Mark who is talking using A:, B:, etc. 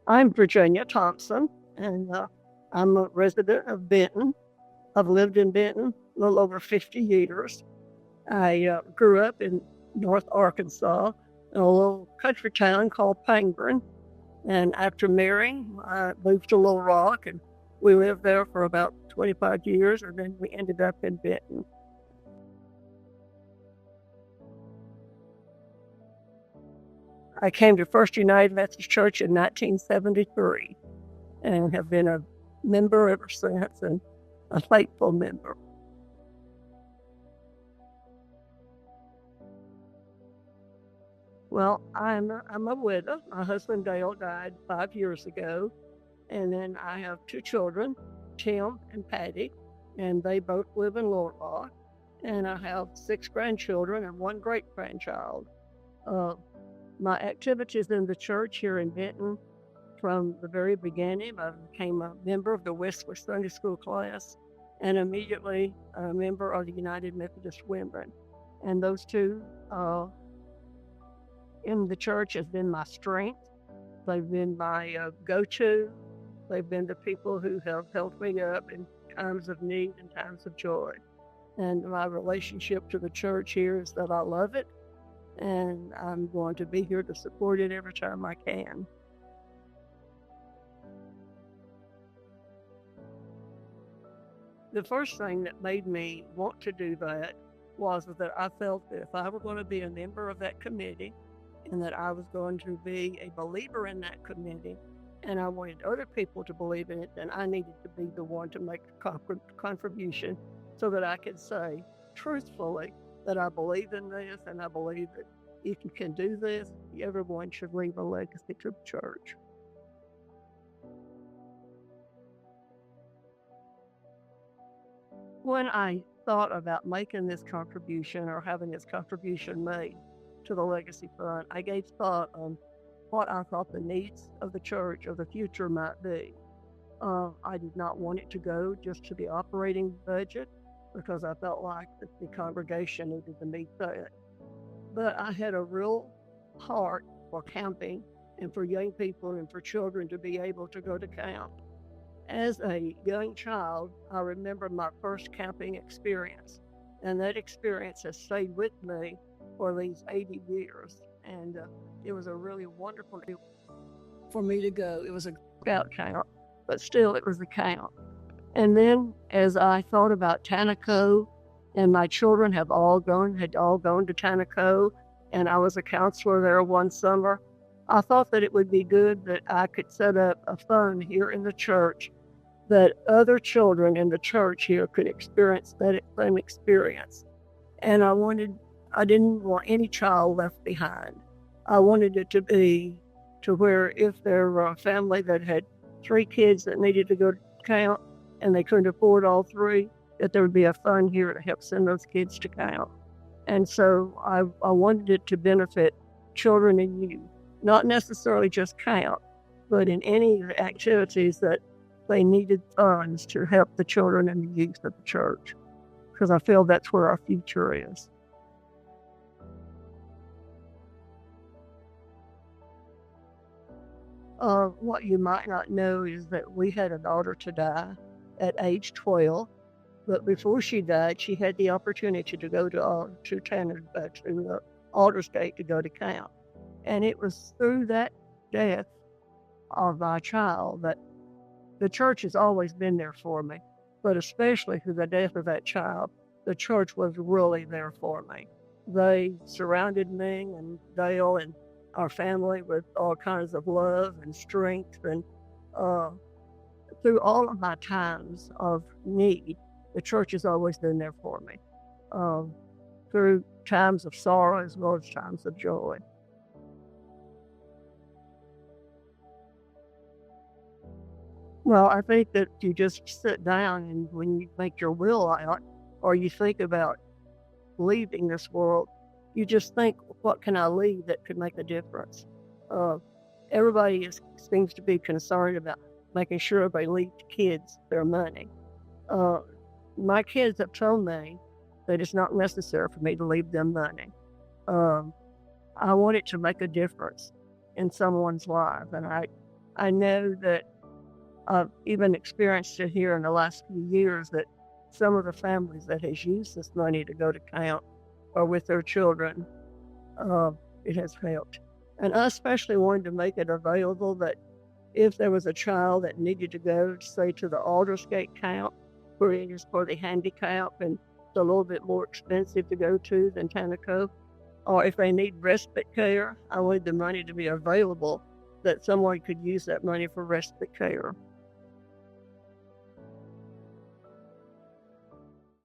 A: I'm Virginia Thompson, and I'm a resident of Benton. I've lived in Benton a little over 50 years. I grew up in North Arkansas in a little country town called Pangburn. And after marrying, I moved to Little Rock, and we lived there for about 25 years, and then we ended up in Benton. I came to First United Methodist Church in 1973 and have been a member ever since, and a faithful member. Well, I'm a widow. My husband Dale died 5 years ago, and then I have two children, Tim and Patty, and they both live in Little Rock. And I have six grandchildren and one great grandchild. Uh, my activities in the church here in Benton, from the very beginning, I became a member of the Westwood Sunday School class and immediately a member of the United Methodist Women. And those two in the church has been my strength. They've been my go-to. They've been the people who have held me up in times of need and times of joy. And my relationship to the church here is that I love it, and I'm going to be here to support it every time I can. The first thing that made me want to do that was that I felt that if I were going to be a member of that committee and that I was going to be a believer in that committee and I wanted other people to believe in it, then I needed to be the one to make the contribution so that I could say truthfully that I believe in this, and I believe that if you can do this, everyone should leave a legacy to the church. When I thought about making this contribution or having this contribution made to the Legacy Fund, I gave thought on what I thought the needs of the church of the future might be. I did not want it to go just to the operating budget because I felt like the congregation needed to meet that. But I had a real heart for camping and for young people and for children to be able to go to camp. As a young child, I remember my first camping experience, and that experience has stayed with me for these 80 years. And it was a really wonderful deal for me to go. It was a scout camp, but still it was a camp. And then as I thought about Tanaco, and my children had all gone to Tanaco, and I was a counselor there one summer, I thought that it would be good that I could set up a fund here in the church that other children in the church here could experience that same experience. And I didn't want any child left behind. I wanted it to be to where if there were a family that had 3 kids that needed to go to camp and they couldn't afford all 3, that there would be a fund here to help send those kids to camp. And so I wanted it to benefit children and youth, not necessarily just camp, but in any activities that they needed funds to help the children and the youth of the church, because I feel that's where our future is. What you might not know is that we had a daughter to die at age 12, but before she died, she had the opportunity to go to Aldersgate to go to camp. And it was through that death of my child that the church has always been there for me, but especially through the death of that child, the church was really there for me. They surrounded me and Dale and our family with all kinds of love and strength. And through all of my times of need, the church has always been there for me, through times of sorrow as well as times of joy. Well, I think that you just sit down and when you make your will out or you think about leaving this world, you just think, what can I leave that could make a difference? Everybody seems to be concerned about making sure they leave kids their money. My kids have told me that it's not necessary for me to leave them money. I want it to make a difference in someone's life, and I know that I've even experienced it here in the last few years that some of the families that has used this money to go to camp or with their children, uh, it has helped. And I especially wanted to make it available that if there was a child that needed to go, say, to the Aldersgate camp, where it is for the handicap and it's a little bit more expensive to go to than Tanaco, or if they need respite care, I wanted the money to be available that someone could use that money for respite care.